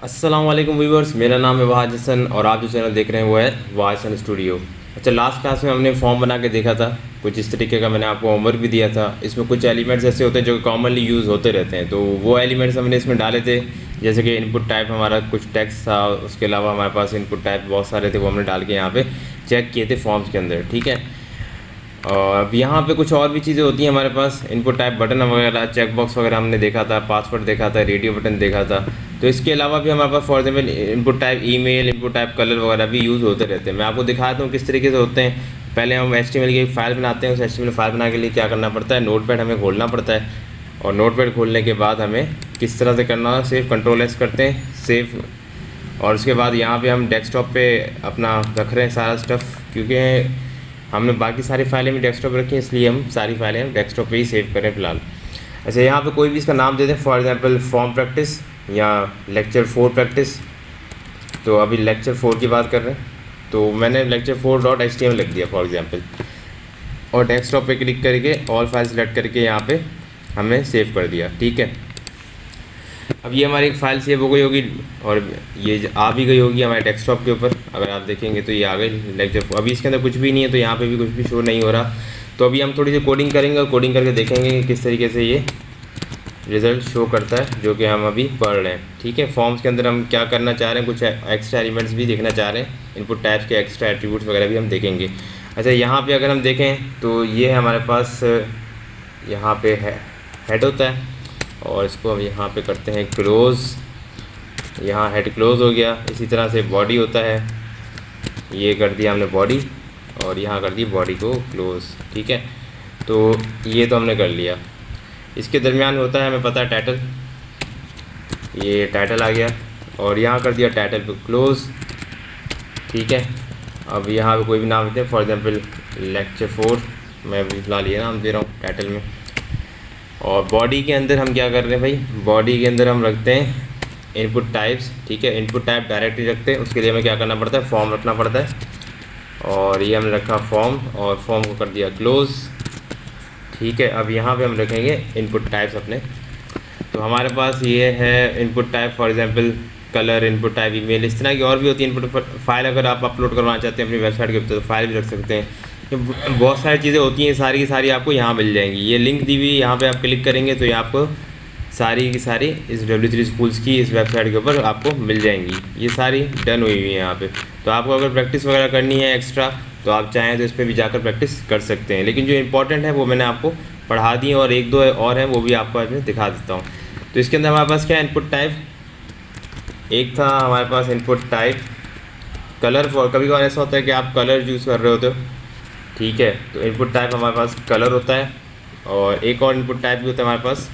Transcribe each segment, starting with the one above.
अस्सलाम वालेकुम व्यूवर्स, मेरा नाम है वहाज हसन और आप जो चैनल देख रहे हैं वो है वहाज हसन स्टूडियो। अच्छा, लास्ट क्लास में हमने फॉर्म बना के देखा था, कुछ इस तरीके का मैंने आपको होमवर्क भी दिया था। इसमें कुछ एलिमेंट्स ऐसे होते हैं जो कॉमनली यूज़ होते रहते हैं, तो वो एलिमेंट्स हमने इसमें डाले थे। जैसे कि इनपुट टाइप हमारा कुछ टेक्स्ट था, उसके अलावा हमारे पास इनपुट टाइप बहुत सारे थे, वो हमने डाल के यहाँ पे चेक किए थे फॉर्म्स के अंदर। ठीक है, और अब यहाँ पे कुछ और भी चीज़ें होती हैं हमारे पास, इनपुट टाइप बटन वगैरह, चेक बॉक्स वगैरह हमने देखा था, पासवर्ड देखा था, रेडियो बटन देखा था। तो इसके अलावा भी हमारे पास for example input type email, input type colour वगैरह भी यूज़ होते रहते हैं। मैं आपको दिखाता हूँ किस तरीके से होते हैं। पहले हम HTML की एक फ़ाइल बनाते हैं। उस HTML फाइल बनाने के लिए क्या करना पड़ता है, नोटपैड हमें खोलना पड़ता है। और नोटपैड खोलने के बाद हमें किस तरह से करना है, सेव कंट्रोल S करते हैं, सेव। और उसके बाद यहाँ पे हम डेस्कटॉप पे अपना रख रहे हैं सारा स्टफ़, क्योंकि हमने बाकी सारी फाइलें भी डेस्कटॉप पर रखी हैं, इसलिए हम सारी फाइलें हम डेस्कटॉप पे ही सेव करें फ़िलहाल। अच्छा, यहाँ पे कोई भी इसका नाम दे दें, फॉर एग्जांपल फॉर्म प्रैक्टिस या लेक्चर 4 प्रैक्टिस। तो अभी लेक्चर 4 की बात कर रहे हैं, तो मैंने लेक्चर 4.html लिख दिया फॉर एग्जांपल, और डेस्कटॉप पे क्लिक करके ऑल फाइल सेलेक्ट करके यहाँ पे हमने सेव कर दिया। ठीक है, अब ये हमारी एक फ़ाइल सेव हो गई होगी और ये आ भी गई होगी हमारे डेस्कटॉप के ऊपर। अगर आप देखेंगे तो ये आ गई लेक्चर। अभी इसके अंदर कुछ भी नहीं है, तो यहाँ पे भी कुछ भी शो नहीं हो रहा। तो अभी हम थोड़ी सी कोडिंग करेंगे और कोडिंग करके देखेंगे कि किस तरीके से ये रिज़ल्ट शो करता है, जो कि हम अभी पढ़ रहे हैं। ठीक है, फॉर्म्स के अंदर हम क्या करना चाह रहे हैं, कुछ एक्स्ट्रा एलिमेंट्स भी देखना चाह रहे हैं, इनपुट टाइप्स के एक्स्ट्रा एट्रीब्यूट्स वगैरह भी हम देखेंगे। अच्छा, यहाँ पे अगर हम देखें तो ये हमारे पास यहाँ पे हेड होता है, और इसको हम यहाँ पे करते हैं क्लोज़। यहाँ हेड क्लोज़ हो गया। इसी तरह से बॉडी होता है, ये कर दिया हमने बॉडी, और यहाँ कर दी बॉडी को क्लोज़। ठीक है, तो ये तो हमने कर लिया। इसके दरमियान होता है, हमें पता है, टाइटल। ये टाइटल आ गया, और यहाँ कर दिया टाइटल पे क्लोज़। ठीक है, अब यहाँ पे कोई भी नाम देते हैं, फॉर एग्जांपल लेक्चर 4, मैं भी फिलहाल ये नाम दे रहा हूँ टाइटल में। और बॉडी के अंदर हम क्या कर रहे हैं भाई, बॉडी के अंदर हम रखते हैं इनपुट टाइप्स। ठीक है, इनपुट टाइप डायरेक्टली रखते हैं, उसके लिए हमें क्या करना पड़ता है, फॉर्म रखना पड़ता है। और ये हमने रखा फॉर्म, और फॉर्म को कर दिया क्लोज़। ठीक है, अब यहाँ पे हम रखेंगे इनपुट टाइप्स अपने। तो हमारे पास ये है input type, for example colour, input type email, इस तरह की और भी होती है इनपुट फाइल। अगर आप अपलोड करवाना चाहते हैं अपनी वेबसाइट के ऊपर तो फाइल भी रख सकते हैं। तो बहुत सारी चीज़ें होती हैं, सारी की सारी आपको यहाँ मिल जाएंगी। ये लिंक दी हुई, यहाँ पे आप क्लिक करेंगे तो ये आपको सारी की सारी इस W3 स्कूल्स की इस वेबसाइट के ऊपर आपको मिल जाएंगी। ये सारी डन हुई हुई है यहाँ पे। तो आपको अगर प्रैक्टिस वगैरह करनी है एक्स्ट्रा, तो आप चाहें तो इस पर भी जाकर प्रैक्टिस कर सकते हैं। लेकिन जो इंपॉर्टेंट है वो मैंने आपको पढ़ा दी, और एक दो और हैं वो भी आपको आज मैं दिखा देता हूँ। तो इसके अंदर हमारे पास क्या है, इनपुट टाइप एक था हमारे पास, इनपुट टाइप कलर। कभी कभार ऐसा होता है कि आप कलर यूज़ कर रहे होते हो। ठीक है, तो इनपुट टाइप हमारे पास कलर होता है, और एक और इनपुट टाइप भी होता है हमारे पास,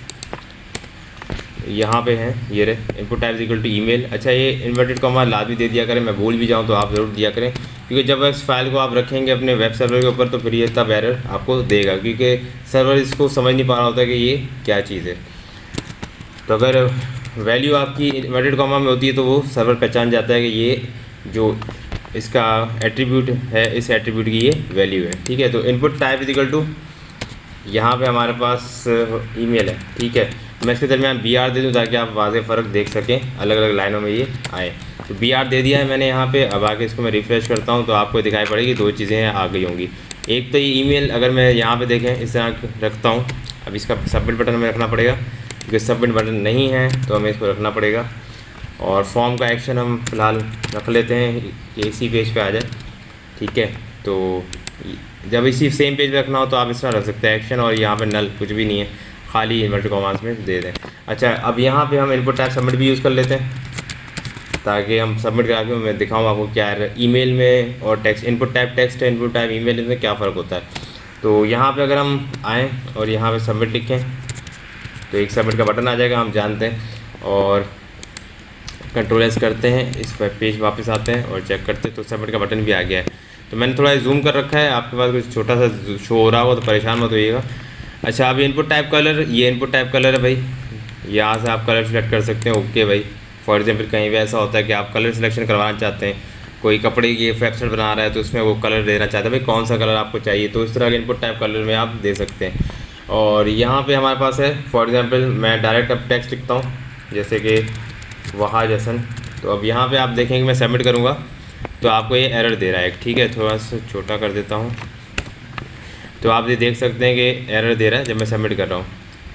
यहाँ पे है ये रहे, input type equal to email. अच्छा, ये इन्वर्टेड कॉमा लाजमी दे दिया करें, मैं भूल भी जाऊँ तो आप ज़रूर दिया करें, क्योंकि जब इस फाइल को आप रखेंगे अपने वेब सर्वर के ऊपर तो फिर ये तब एरर आपको देगा, क्योंकि सर्वर इसको समझ नहीं पा रहा होता कि ये क्या चीज़ है। तो अगर वैल्यू आपकी इन्वर्टेड कॉमा में होती है तो वो सर्वर पहचान जाता है कि ये जो इसका एट्रीब्यूट है, इस एट्रीब्यूट की ये वैल्यू है। ठीक है, तो इनपुट टाइप इक्वल टू यहाँ पे हमारे पास ईमेल है। ठीक है, मैं इसके दरमियान BR दे दूँ ताकि आप वाज़ेह फ़र्क देख सकें, अलग अलग लाइनों में ये आए। तो BR दे दिया है मैंने यहाँ पे। अब आगे इसको मैं रिफ़्रेश करता हूँ तो आपको दिखाई पड़ेगी दो चीज़ें आ गई होंगी। एक तो ये ईमेल, अगर मैं यहाँ पे देखें इस तरह रखता हूँ, अब इसका सबमिट बटन हमें रखना पड़ेगा, क्योंकि सबमिट बटन नहीं है तो हमें इसको रखना पड़ेगा। और फॉर्म का एक्शन हम फ़िलहाल रख लेते हैं कि इसी पेज पे आ जाए। ठीक है, तो जब इसी सेम पेज पे रखना हो तो आप इस तरह रख सकते हैं एक्शन, और यहाँ पे नल कुछ भी नहीं है, खाली इन्वर्टेड कॉमास में दे दें। अच्छा, अब यहाँ पे हम इनपुट टाइप सबमिट भी यूज़ कर लेते हैं, ताकि हम सबमिट करा के मैं दिखाऊँ आपको क्या है ईमेल में और टेक्स्ट। इनपुट टाइप टेक्स्ट है, इनपुट टाइप ईमेल में क्या फ़र्क होता है। तो यहाँ पर अगर हम आएँ और यहाँ पर सबमिट लिखें तो एक सबमिट का बटन आ जाएगा, हम जानते हैं। और कंट्रोल S करते हैं, इस वेब पेज वापस आते हैं और चेक करते हैं तो सबमिट का बटन भी आ गया है। तो मैंने थोड़ा जूम कर रखा है, आपके पास कुछ छोटा सा शो हो रहा हो तो परेशान मत होइएगा। अच्छा, अब इनपुट टाइप कलर, ये इनपुट टाइप कलर है भाई, यहाँ से आप कलर सेलेक्ट कर सकते हैं। ओके भाई, फॉर एग्जांपल कहीं भी ऐसा होता है कि आप कलर सिलेक्शन करवाना चाहते हैं, कोई कपड़े की वेबसाइट बना रहा है तो उसमें वो कलर देना चाहते हैं, भाई कौन सा कलर आपको चाहिए, तो इस तरह के इनपुट टाइप कलर में आप दे सकते हैं। और यहाँ पे हमारे पास है, फॉर एग्जांपल मैं डायरेक्ट अब टेक्स्ट लिखता हूँ, जैसे कि वहाज हसन। तो अब यहाँ पे आप देखेंगे मैं सबमिट करूँगा तो आपको ये एरर दे रहा है, ठीक है। थोड़ा सा छोटा कर देता हूँ, तो आप ये देख सकते हैं कि एरर दे रहा है जब मैं सबमिट कर रहा हूँ।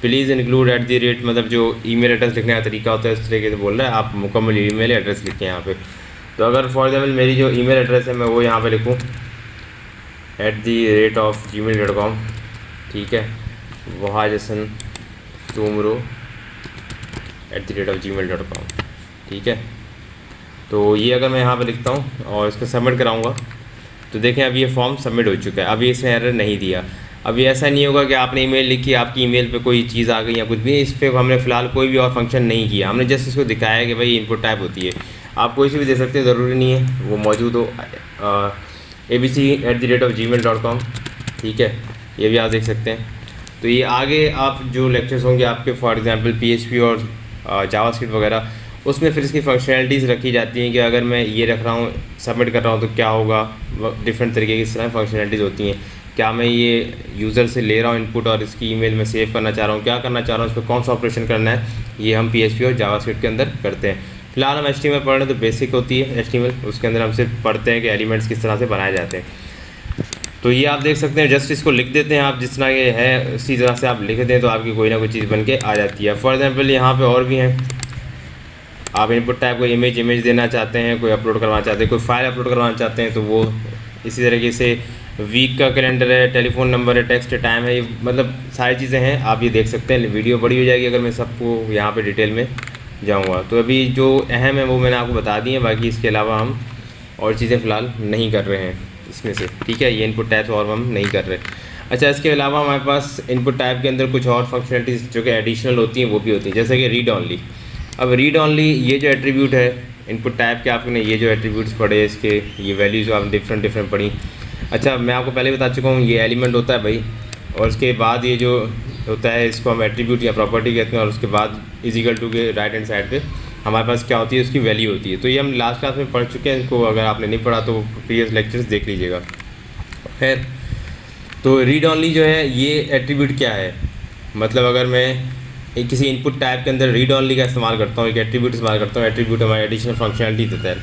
प्लीज़ इंक्लूड @ मतलब जो ईमेल एड्रेस लिखने का तरीका होता है उस तरीके से बोल रहा है, आप मुकम्मल ईमेल एड्रेस लिखें यहाँ पे। तो अगर फॉर एग्जाम्पल मेरी जो ईमेल एड्रेस है मैं वो यहाँ पे लिखूँ @gmail.com, ठीक है, वहाज हसन सुमरो @gmail.com, ठीक है। तो ये अगर मैं यहाँ पे लिखता हूँ और इसको सबमिट कराऊँगा तो देखें अब ये फॉर्म सबमिट हो चुका है। अभी इसमें एरर नहीं दिया। अभी ऐसा नहीं होगा कि आपने ईमेल लिखी, आपकी ईमेल पे कोई चीज़ आ गई या कुछ भी, इस पर हमने फ़िलहाल कोई भी और फंक्शन नहीं किया, हमने जस्ट इसको दिखाया है कि भाई इनपुट टाइप होती है। आप कोई सी भी दे सकते हैं, ज़रूरी नहीं है वो मौजूद हो। abc@gmail.com, ठीक है, ये भी आप देख सकते हैं। तो ये आगे आप जो लेक्चर्स होंगे आपके फॉर एग्जांपल PHP और जावास्क्रिप्ट वगैरह, उसमें फिर इसकी फंक्शनैलिटीज़ रखी जाती हैं कि अगर मैं ये रख रहा हूँ सबमिट कर रहा हूँ तो क्या होगा। डिफरेंट तरीके की इस तरह फंक्शनैलिटीज़ होती हैं। क्या मैं ये यूज़र से ले रहा हूँ इनपुट और इसकी ईमेल में सेव करना चाह रहा हूँ, क्या करना चाह रहा हूँ, इस पर कौन सा ऑपरेशन करना है, ये हम PHP और जावास्क्रिप्ट के अंदर करते हैं। फिलहाल हम HTML पढ़ रहे हैं तो बेसिक होती है HTML, उसके अंदर हम सिर्फ पढ़ते हैं कि एलिमेंट्स किस तरह से बनाए जाते हैं। तो ये आप देख सकते हैं, जस्ट इसको लिख देते हैं आप, जिस तरह ये है उसी तरह से आप लिख दें तो आपकी कोई ना कोई चीज़ बन के आ जाती है। फॉर एग्जांपल यहाँ पे और भी हैं, आप इनपुट टाइप को इमेज देना चाहते हैं, कोई अपलोड करवाना चाहते हैं, कोई फाइल अपलोड करवाना चाहते हैं तो वो इसी तरीके से वीक का कैलेंडर है, टेलीफोन नंबर है, टेक्स्ट टाइम है, ये मतलब सारी चीज़ें हैं, आप ये देख सकते हैं। वीडियो बड़ी हो जाएगी अगर मैं सबको यहाँ पे डिटेल में जाऊँगा। तो अभी जो अहम है वो मैंने आपको बता दी है, बाकी इसके अलावा हम और चीज़ें फ़िलहाल नहीं कर रहे हैं इसमें से, ठीक है। ये इनपुट टाइप्स और हम नहीं कर रहे। अच्छा, इसके अलावा हमारे पास इनपुट टाइप के अंदर कुछ और फंक्शनलिटीज़ जो कि एडिशनल होती हैं वो भी होती हैं, जैसे कि रीड ऑनली। अब रीड ऑनली ये जो एट्रीब्यूट है इनपुट टाइप के, आपने ये जो एट्रीब्यूट्स पढ़े इसके ये वैल्यूज़ आप डिफरेंट पढ़ी। अच्छा, मैं आपको पहले बता चुका हूँ ये एलिमेंट होता है भाई, और उसके बाद ये जो होता है इसको हम एट्रीब्यूट या प्रॉपर्टी कहते हैं, और उसके बाद इजिकल टू के राइट हैंड साइड पे हमारे पास क्या होती है, उसकी वैल्यू होती है। तो ये हम लास्ट क्लास में पढ़ चुके हैं, इसको अगर आपने नहीं पढ़ा तो प्रीवियस लेक्चर्स देख लीजिएगा। खैर, तो रीड ऑनली जो है ये एट्रीब्यूट क्या है, मतलब अगर मैं एक किसी इनपुट टाइप के अंदर रीड ऑनली का इस्तेमाल करता हूँ, एक एट्रीब्यूट इस्तेमाल करता हूँ, एट्रीब्यूट हमारी एडिशनल फंक्शनलिटी देता है,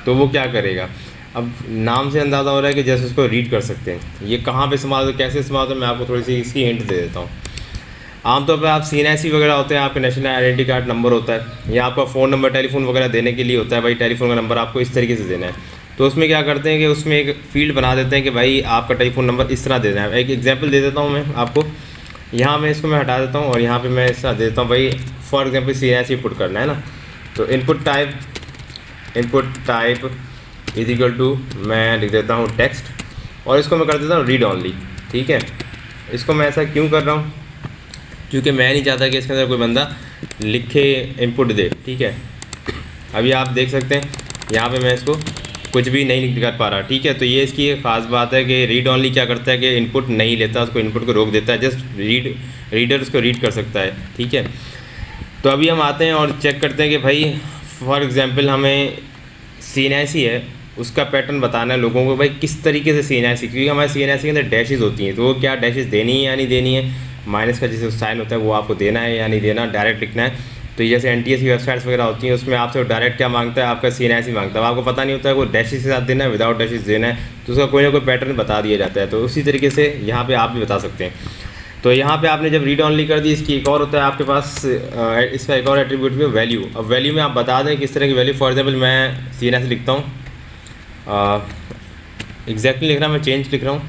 तो वो क्या करेगा। अब नाम से अंदाज़ा हो रहा है कि जैसे उसको रीड कर सकते हैं। ये कहाँ पे इस्तेमाल होता है, कैसे इस्तेमाल होता है, मैं आपको थोड़ी सी इसकी हिंट दे देता हूँ। आमतौर पर आप CNIC वगैरह होते हैं, आपके नेशनल आइडेंटिटी कार्ड नंबर होता है, या आपका फ़ोन नंबर टेलीफोन वगैरह देने के लिए होता है, भाई टेलीफोन का नंबर आपको इस तरीके से देना है। तो उसमें क्या करते हैं कि उसमें एक फील्ड बना देते हैं कि भाई आपका टेलीफोन नंबर इस तरह देना है। एक एग्जांपल दे देता हूँ मैं आपको, यहाँ मैं इसको मैं हटा देता हूँ और यहाँ पे मैं इस तरह दे देता हूँ भाई फॉर एग्जांपल CNIC पुट करना है ना। तो input type is equal to मैं लिख देता हूँ टेक्स्ट, और इसको मैं कर देता हूँ रीड ऑनली, ठीक है। इसको मैं ऐसा क्यों कर रहा हूँ, क्योंकि मैं नहीं चाहता कि इसके अंदर कोई बंदा लिखे इनपुट दे, ठीक है। अभी आप देख सकते हैं यहाँ पे मैं इसको कुछ भी नहीं लिख कर पा रहा, ठीक है। तो ये इसकी एक ख़ास बात है कि रीड ऑनली क्या करता है कि इनपुट नहीं लेता, उसको इनपुट को रोक देता है, जस्ट रीडर उसको रीड कर सकता है, ठीक है। तो अभी हम आते हैं और चेक करते हैं कि भाई फॉर एग्जांपल हमें CNIC है, उसका पैटर्न बताना है लोगों को, भाई किस तरीके से CNIC, क्योंकि हमारे CNIC के अंदर डैशेज़ होती हैं, तो वो क्या डैशेज़ देनी है या नहीं देनी है, माइनस का जैसे साइन होता है वो आपको देना है या नहीं देना, डायरेक्ट लिखना है। तो जैसे NTS की वेबसाइट्स वगैरह होती हैं उसमें आपसे डायरेक्ट क्या मांगता है, आपका CNIC मांगता है, आपको पता नहीं होता है वो डैशेज़ के साथ देना है विदाउट डैशेज़ देना है, तो उसका कोई ना कोई पैटर्न बता दिया जाता है। तो उसी तरीके से यहाँ पर आप भी बता सकते हैं। तो यहाँ पे आपने जब रीड ऑनली कर दी, इसकी एक और होता है आपके पास, इसका एक और एट्रीब्यूट भी वैल्यू। अब वैल्यू में आप बता दें किस तरह की वैल्यू। फॉर एग्जांपल मैं CNIC लिखता हूँ, एग्जैक्टली लिख रहा मैं चेंज लिख रहा हूँ।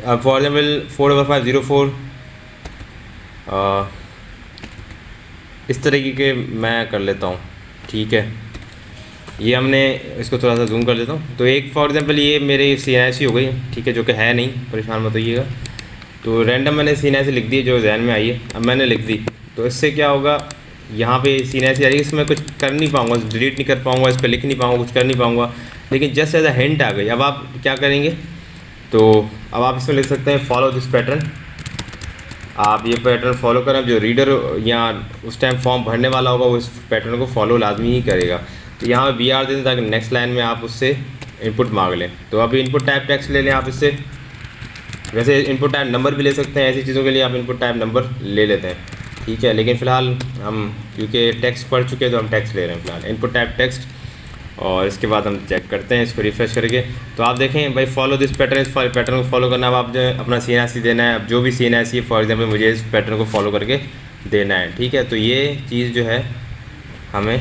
अब फॉर एग्जांपल 45504 इस तरीके के मैं कर लेता हूँ, ठीक है। ये हमने इसको थोड़ा सा जूम कर लेता हूँ। तो एक फॉर एग्जांपल ये मेरी CNIC हो गई, ठीक है, जो कि है नहीं, परेशान मत होइएगा। तो रैंडम मैंने CNIC लिख दी जो जहन में आई है, अब मैंने लिख दी, तो इससे क्या होगा, यहाँ पे CNIC आ रही है, इसमें कुछ कर नहीं पाऊँगा, डिलीट नहीं कर पाऊँगा, इस पर लिख नहीं पाऊँगा, कुछ कर नहीं पाऊँगा, लेकिन जस्ट एज अ हिंट आ गई। अब आप क्या करेंगे, तो अब आप इसमें लिख सकते हैं फॉलो दिस पैटर्न। आप ये पैटर्न फॉलो करें, जो रीडर या उस टाइम फॉर्म भरने वाला होगा वो इस पैटर्न को फॉलो लाजमी ही करेगा। तो यहाँ पर BR दे दें ताकि नेक्स्ट लाइन में आप उससे इनपुट मांग लें। तो अभी इनपुट टाइप टेक्स्ट ले लें आप इससे, वैसे इनपुट टाइप नंबर भी ले सकते हैं, ऐसी चीज़ों के लिए आप इनपुट टाइप नंबर ले लेते हैं। ठीक है। लेकिन फ़िलहाल हम क्योंकि टेक्स्ट पढ़ चुके हैं तो हम टेक्स्ट ले रहे हैं फ़िलहाल, इनपुट टाइप टेक्स्ट। और इसके बाद हम चेक करते हैं इसको रिफ्रेश करके। तो आप देखें भाई, फॉलो दिस पैटर्न, इस पैटर्न को फॉलो करना। अब आप जो अपना CNRC देना है, अब जो भी CNRC है फॉर एग्जांपल मुझे इस पैटर्न को फॉलो करके देना है, ठीक है। तो ये चीज़ जो है हमें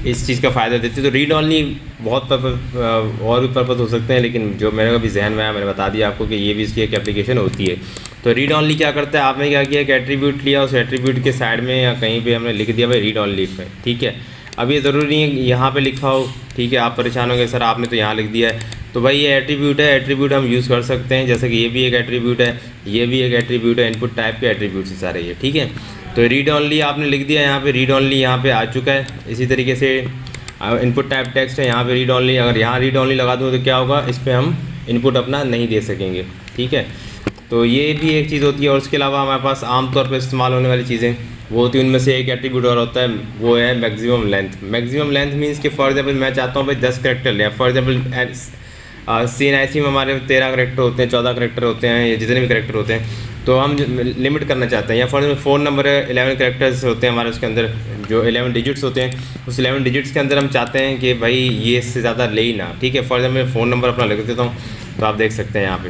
इस चीज़ का फ़ायदा देती है। तो रीड ऑनली बहुत पर्पज़ और भी पर्पज़ हो सकते हैं, लेकिन जो मेरे अभी जहन में आया मैंने बता दिया आपको कि ये भी इसकी एक एप्लीकेशन होती है। तो रीड ऑनली क्या करता है, आपने क्या किया कि एट्रीब्यूट लिया, उस एट्रीब्यूट के साइड में या कहीं पे हमने लिख दिया भाई रीड ऑनली पे, ठीक है। अब ये ज़रूरी नहीं है यहाँ पे लिखा हो, ठीक है। आप परेशान होंगे सर आपने तो यहाँ लिख दिया है, तो भाई ये एट्रीब्यूट है, एट्रीब्यूट हम यूज़ कर सकते हैं। जैसे कि ये भी एक एट्रीब्यूट है, ये भी एक एट्रीब्यूट है, इनपुट टाइप के एट्रीब्यूट से सारे ये, ठीक है। तो रीड ऑनली आपने लिख दिया यहाँ पे, रीड ऑनली यहाँ पे आ चुका है। इसी तरीके से इनपुट टाइप टेक्स्ट है, यहाँ पे रीड ऑनली, अगर यहाँ रीड ऑनली लगा दूँ तो क्या होगा, इस पर हम इनपुट अपना नहीं दे सकेंगे, ठीक है। तो ये भी एक चीज़ होती है। और उसके अलावा हमारे पास आमतौर पर इस्तेमाल होने वाली चीज़ें वो होती है, उनमें से एक एट्रीब्यूट और होता है, वो है maximum length. Maximum length means कि फॉर एग्जाम्पल मैं चाहता हूँ भाई 10 करेक्टर लें। फॉर एग्जाम्पल CNRC में हमारे 13 करेक्टर होते हैं, 14 करेक्टर होते हैं, या जितने भी करेक्टर होते हैं, तो हम लिमिट करना चाहते हैं। या फॉर एग्जाम्पल फ़ोन नंबर है, 11 करेक्टर्स होते हैं हमारे उसके अंदर, जो 11 डिजिट्स होते हैं, उस 11 डिजिट्स के अंदर हम चाहते हैं कि भाई ये इससे ज़्यादा ले ही ना, ठीक है। फॉर एग्जाम्पल फ़ोन नंबर अपना लिख देता हूँ, तो आप देख सकते हैं यहाँ पे।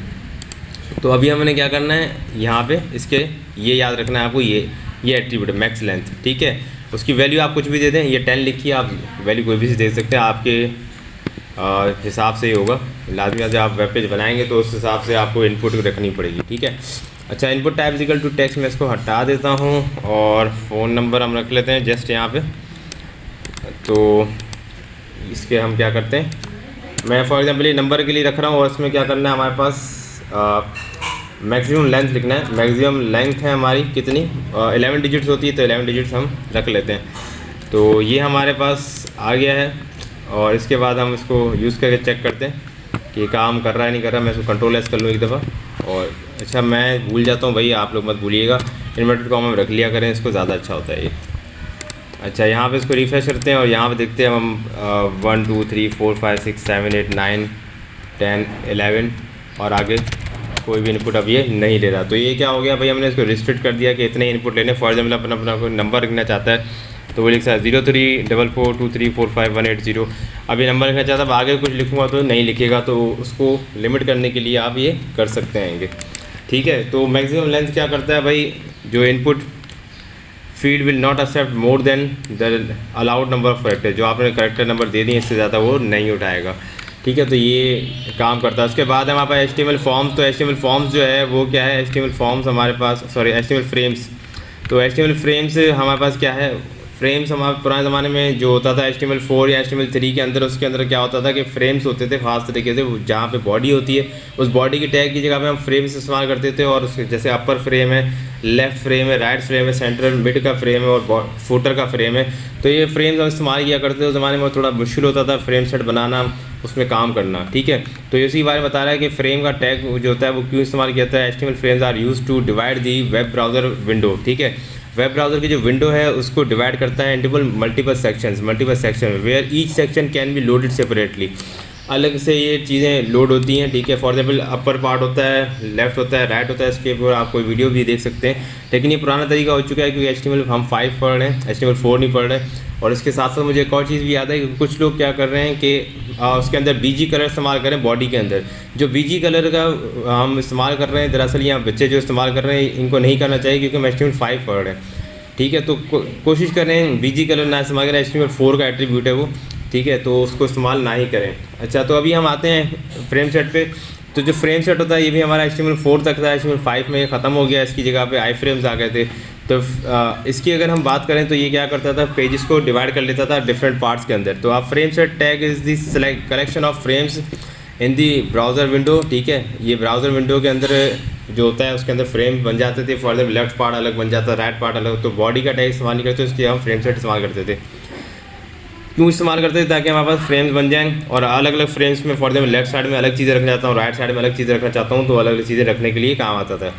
तो अभी हमने क्या करना है, यहाँ पे इसके ये याद रखना है आपको, ये एट्रीब्यूट है मैक्स लेंथ, ठीक है। उसकी वैल्यू आप कुछ भी दे दें, ये 10 लिखिए, आप वैल्यू कोई भी दे सकते हैं, आपके हिसाब से ही होगा। लाजमी जब आप वेब पेज बनाएंगे तो उस हिसाब से आपको इनपुट रखनी पड़ेगी, ठीक है। अच्छा, input type equal to text, मैं इसको हटा देता हूँ और फ़ोन नंबर हम रख लेते हैं जस्ट यहाँ पे। तो इसके हम क्या करते हैं, मैं फॉर एग्जांपल ये नंबर के लिए रख रहा हूँ और इसमें क्या करना है, हमारे पास मैक्सिमम लेंथ लिखना है। मैक्सिमम लेंथ है हमारी कितनी, 11 डिजिट्स होती है, तो 11 डिजिट्स हम रख लेते हैं। तो ये हमारे पास आ गया है और इसके बाद हम इसको यूज़ करके चेक करते हैं कि काम कर रहा है नहीं कर रहा। मैं इसको कंट्रोल एस कर लूँ एक दफ़ा। और अच्छा, मैं भूल जाता हूँ भाई, आप लोग मत भूलिएगा, इन्वर्टेड कॉमा में रख लिया करें, इसको ज़्यादा अच्छा होता है ये। अच्छा, यहाँ पे इसको रिफ्रेश करते हैं और यहाँ पे देखते हैं हम 1 2 3 4 5 6 7 8 9 10 11 और आगे कोई भी इनपुट अब ये नहीं ले रहा। तो ये क्या हो गया भाई, हमने इसको रिस्ट्रिक्ट कर दिया कि इतने इनपुट लेने। फॉर एग्जाम्पल अपना कोई नंबर लिखना चाहता है तो वो लिख सकता है 0344234518 अब ये नंबर लिखना चाहता है, अब आगे कुछ लिखूँगा तो नहीं लिखेगा, तो उसको लिमिट करने के लिए आप ये कर सकते हैं, ठीक है। तो मैक्सिमम लेंथ क्या करता है भाई, जो input field will not accept more than the allowed number of character, जो आपने करेक्टर नंबर दे दिए इससे ज़्यादा वो नहीं उठाएगा, ठीक है। तो ये काम करता है। उसके बाद हमारे पास HTML फॉर्म्स। तो HTML फॉर्म्स जो है वो क्या है, HTML फॉर्म्स हमारे पास, सॉरी HTML फ्रेम्स। तो HTML फ्रेम्स हमारे पास क्या है, फ्रेम्स हमारे पुराने ज़माने में जो होता था HTML 4 या HTML 3 के अंदर, उसके अंदर क्या होता था कि फ्रेम्स होते थे ख़ास तरीके से, जहाँ पे बॉडी होती है उस बॉडी की टैग की जगह पे हम फ्रेम्स इस्तेमाल करते थे। और जैसे अपर फ्रेम है, लेफ़्ट फ्रेम है, राइट फ्रेम है, सेंट्रल मिड का फ्रेम है और फुटर का फ्रेम है। तो ये फ्रेम्स हम इस्तेमाल किया करते थे उस ज़माने में, थोड़ा मुश्किल होता था फ्रेम सेट बनाना, उसमें काम करना, ठीक है। तो इसी बारे में बता रहा है कि फ्रेम का टैग जो होता है वो क्यों इस्तेमाल किया जाता है। HTML frames are use to divide the web browser window, ठीक है। वेब ब्राउज़र की जो विंडो है उसको डिवाइड करता है into multiple section where each section can be loaded separately. अलग से ये चीज़ें लोड होती हैं, ठीक है। फॉर एग्जाम्पल अपर पार्ट होता है, लेफ्ट होता है, राइट होता है, इसके ऊपर आप कोई वीडियो भी देख सकते हैं। लेकिन ये पुराना तरीका हो चुका है क्योंकि HTML हम 5 पढ़ रहे हैं, HTML 4 नहीं पढ़ रहे। और इसके साथ साथ मुझे एक और चीज़ भी याद है कि कुछ लोग क्या कर रहे हैं कि उसके अंदर BG कलर इस्तेमाल करें बॉडी के अंदर। जो BG कलर का हम इस्तेमाल कर रहे हैं, दरअसल यहाँ बच्चे जो इस्तेमाल कर रहे हैं इनको नहीं करना चाहिए क्योंकि हम HTML 5 पढ़ रहे हैं, ठीक है। तो कोशिश करें BG कलर ना इस्तेमाल करें, HTML 4 का एट्रीब्यूट है वो, ठीक है, तो उसको इस्तेमाल ना ही करें। अच्छा, तो अभी हम आते हैं फ्रेम सेट पे। तो जो फ्रेम सेट होता है ये भी हमारा HTML 4 तक था, HTML 5 में ये ख़त्म हो गया, इसकी जगह पे आई फ्रेम्स आ गए थे। तो इसकी अगर हम बात करें तो ये क्या करता था, पेजेस को डिवाइड कर लेता था डिफरेंट पार्ट्स के अंदर। तो आप frame set tag is the collection of frames in the browser window, ठीक है। ये ब्राउज़र विंडो के अंदर जो होता है उसके अंदर फ्रेम बन जाते थे। फॉर एग्जाम्पल लेफ्ट पार्ट अलग बन जाता, राइट पार्ट अलग। तो बॉडी का टैग इस्तेमाल नहीं करते, उसके हम फ्रेम सेट इस्तेमाल करते थे। क्यों इस्तेमाल करते थे, ताकि हमारे पास फ्रेम्स बन जाएँ और अलग अलग फ्रेम्स में फॉर एग्जाम्पल लेफ्ट साइड में अलग चीज़ें रखना चाहता हूँ, राइट साइड में अलग चीज़ें रखना चाहता हूँ, तो अलग अलग चीज़ें रखने के लिए काम आता था।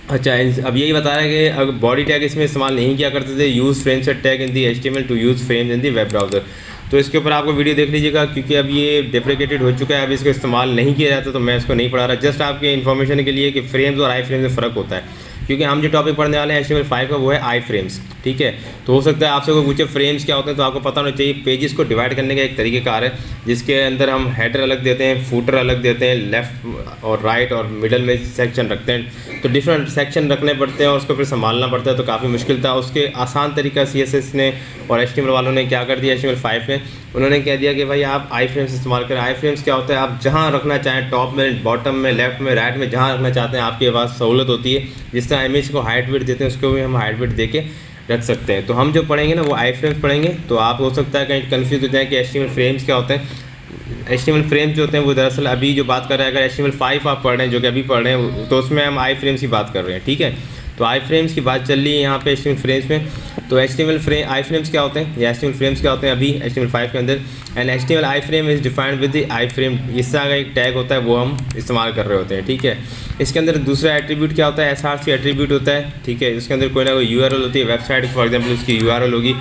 अच्छा, अब यही बता रहा है कि अगर बॉडी टैग इसमें इस्तेमाल नहीं किया करते थे, use frame set tag in the HTML to use frames in the web browser. तो इसके ऊपर आपको वीडियो देख लीजिएगा क्योंकि अब ये डेप्रिकेटेड हो चुका है, अब इसको इस्तेमाल नहीं किया जाता, तो मैं इसको नहीं पढ़ा रहा। जस्ट आपके इन्फॉर्मेशन के लिए कि फ्रेम्स और आई फ्रेम्स में फ़र्क होता है। क्योंकि हम जो टॉपिक पढ़ने वाले हैं HTML5 का वो है आई फ्रेम्स, ठीक है। तो हो सकता है आपसे कोई पूछे फ्रेम्स क्या होते हैं, तो आपको पता होना चाहिए पेजेस को डिवाइड करने का एक तरीक़ेकार है, जिसके अंदर हम हेडर अलग देते हैं, फूटर अलग देते हैं, लेफ़्ट और राइट और मिडल में सेक्शन रखते हैं। तो डिफरेंट सेक्शन रखने पड़ते हैं और उसको फिर संभालना पड़ता है, तो काफ़ी मुश्किल था। उसके आसान तरीका CSS ने और HTML वालों ने क्या कर दिया, HTML5 में उन्होंने कह दिया कि भाई आप आई फ्रेम्स इस्तेमाल करें। आई फ्रेम्स क्या होता है, आप जहाँ रखना चाहें, टॉप में, बॉटम में, लेफ्ट में, राइट में, जहाँ रखना चाहते हैं आपके पास सहूलत होती है। जिस तरह इमेज को हाइट विड्थ देते हैं उसको भी हम हाइट विड्थ दे के रख सकते हैं। तो हम जो पढ़ेंगे ना वो आई फ्रेम्स पढ़ेंगे। तो आप हो सकता है कहीं कन्फ्यूज हो जाए कि HTML फ्रेम्स क्या होते हैं। HTML फ्रेम्स जो होते हैं वो दरअसल अभी जो बात कर रहे हैं, अगर HTML5 आप पढ़ रहे हैं जो कि अभी पढ़ रहे हैं, तो उसमें हम आई फ्रेम्स की बात कर रहे हैं, ठीक है। तो आई फ्रेम्स की बात चल रही है यहाँ पे HTML फ्रेम्स में। तो HTML फ्रेम आई फ्रेम्स क्या होते हैं या HTML फ्रेम्स क्या होते हैं अभी HTML5 के अंदर। And HTML I frame is defined with the I frame, इस तरह का एक टैग होता है वो हम इस्तेमाल कर रहे होते हैं, ठीक है। इसके अंदर दूसरा एट्रीब्यूट क्या होता है, SRC एट्रीब्यूट होता है, ठीक है। इसके अंदर कोई ना कोई URL होती है, वेबसाइट फॉर एग्जाम्पल उसकी URL होगी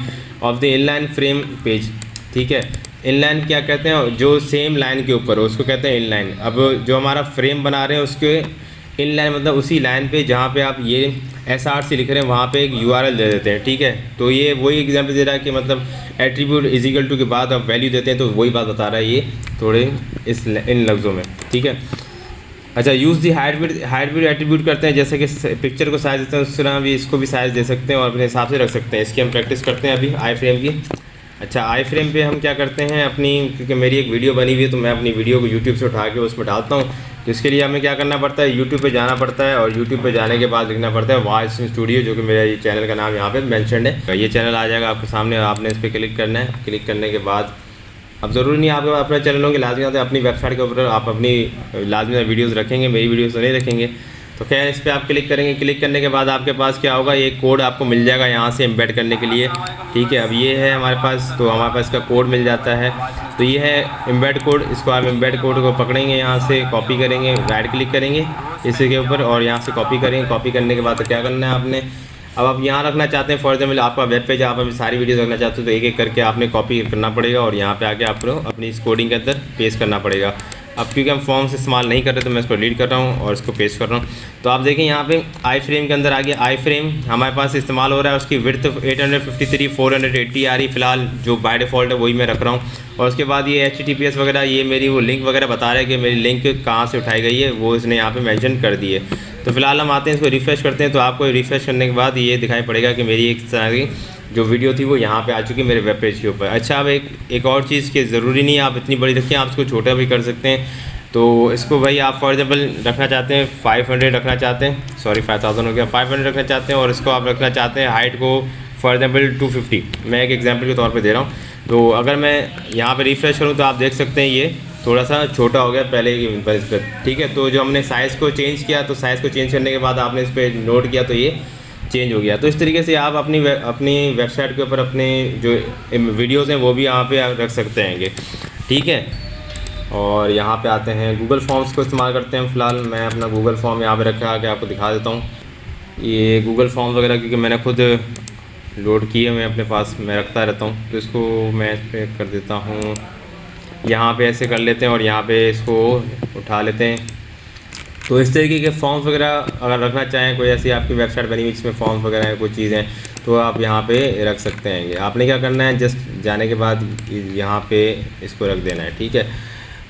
of the inline frame page, ठीक है। इनलाइन क्या कहते हैं, जो सेम लाइन के ऊपर हो उसको कहते हैं इनलाइन। अब जो हमारा फ्रेम बना रहे हैं उसके इनलाइन मतलब उसी लाइन पे जहाँ पे आप ये SRC लिख रहे हैं वहाँ पे एक URL दे देते हैं, ठीक है। तो ये वही एग्जांपल दे रहा है कि मतलब एट्रीब्यूट इज इक्वल टू के बाद आप वैल्यू देते हैं, तो वही बात बता रहा है ये थोड़े इन लफ्ज़ों में, ठीक है। अच्छा, यूज़ दी हाइट एट्रीब्यूट करते हैं, जैसे कि पिक्चर को साइज़ देते हैं उस तरह भी इसको भी साइज़ दे सकते हैं और अपने हिसाब से रख सकते हैं। इसकी हम प्रैक्टिस करते हैं अभी आई फ्रेम की। अच्छा, आई फ्रेम पे हम क्या करते हैं अपनी, क्योंकि मेरी एक वीडियो बनी हुई है तो मैं अपनी वीडियो को यूट्यूब से उठा के उसमें डालता हूँ। तो इसके लिए हमें क्या करना पड़ता है, यूट्यूब पे जाना पड़ता है और यूट्यूब पे जाने के बाद लिखना पड़ता है वायसन स्टूडियो, जो कि मेरा ये चैनल का नाम यहाँ पे मेंशन्ड है। ये चैनल आ जाएगा आपके सामने और आपने इस पर क्लिक करना है। क्लिक करने के बाद अब ज़रूरी नहीं आपके पास अपना चैनल होंगे, लाजमी आता है अपनी वेबसाइट के ऊपर आप अपनी लाजमी वीडियोज़ रखेंगे, मेरी वीडियोज़ तो नहीं रखेंगे। तो खैर इस पर आप क्लिक करेंगे। क्लिक करने के बाद आपके पास क्या होगा, ये कोड आपको मिल जाएगा यहाँ से एम्बेड करने के लिए, ठीक है। अब ये है हमारे पास, तो हमारे पास इसका कोड मिल जाता है। तो ये है एम्बेड कोड, इसको आप एम्बेड कोड को पकड़ेंगे, यहाँ से कॉपी करेंगे, राइट क्लिक करेंगे इसी के ऊपर और यहाँ से कॉपी करेंगे। कॉपी करने के बाद तो क्या करना है आपने, अब आप यहाँ रखना चाहते हैं, फॉर एग्जाम्पल आपका वेब पेज, आप अभी सारी वीडियोस रखना चाहते हो तो एक एक करके आपने कॉपी करना पड़ेगा और यहाँ पे आके आपको अपनी इस कोडिंग के अंदर पेस्ट करना पड़ेगा। अब क्योंकि हम फॉर्म्स इस्तेमाल नहीं कर रहे तो मैं इसको डिलीट कर रहा हूँ और इसको पेस्ट कर रहा हूँ। तो आप देखें यहाँ पे आई फ्रेम के अंदर आ गया। आई फ्रेम हमारे पास इस्तेमाल हो रहा है, उसकी विड्थ 853 480 आ रही फ़िलहाल, जो बाय डिफ़ॉल्ट है वही मैं रख रहा हूँ। और उसके बाद ये HTTPS वगैरह, ये मेरी वो लिंक वगैरह बता रहा है कि मेरी लिंक कहाँ से उठाई गई है, वो इसने यहाँ पे मेंशन कर दी है। तो फिलहाल हम आते हैं इसको रिफ़्रेश करते हैं। तो आपको रिफ़्रेश करने के बाद ये दिखाई पड़ेगा कि मेरी एक तरह की जो वीडियो थी वो यहाँ पे आ चुकी है मेरे वेब पेज के ऊपर। अच्छा, अब एक और चीज़ कि ज़रूरी नहीं है आप इतनी बड़ी रखें, आप इसको छोटा भी कर सकते हैं। तो इसको भाई आप फॉर एग्जाम्पल रखना चाहते हैं 500 रखना चाहते हैं, सॉरी 5000 हो गया, 500 रखना चाहते हैं और इसको आप रखना चाहते हैं हाइट को फॉर एग्जाम्पल 250, मैं एक एग्जाम्पल के तौर पे दे रहा हूँ। तो अगर मैं यहाँ पे रिफ़्रेश करूँ तो आप देख सकते हैं ये थोड़ा सा छोटा हो गया पहले की पर, ठीक है। तो जो हमने साइज़ को चेंज किया, तो साइज़ को चेंज करने के बाद आपने इस पर नोट किया तो ये चेंज हो गया। तो इस तरीके से आप अपनी वेबसाइट के ऊपर अपने जो वीडियोज़ हैं वो भी यहाँ पे रख सकते हैं, ठीक है। और यहाँ पे आते हैं गूगल फॉर्म्स को इस्तेमाल करते हैं। फ़िलहाल मैं अपना गूगल फॉर्म यहाँ पे रखा आके आपको दिखा देता हूँ। ये गूगल फॉर्म वगैरह क्योंकि मैंने खुद लोड किए, मैं अपने पास मैं रखता रहता हूँ। तो इसको मैं इस पर कर देता हूँ, यहाँ पे ऐसे कर लेते हैं और यहाँ पे इसको उठा लेते हैं। तो इस तरीके के फॉर्म्स वगैरह अगर रखना चाहें, कोई ऐसी आपकी वेबसाइट बनी हुई जिसमें फॉर्म्स वगैरह हैं, कोई चीज़ें, तो आप यहाँ पे रख सकते हैं। आपने क्या करना है, जस्ट जाने के बाद यहाँ पे इसको रख देना है, ठीक है।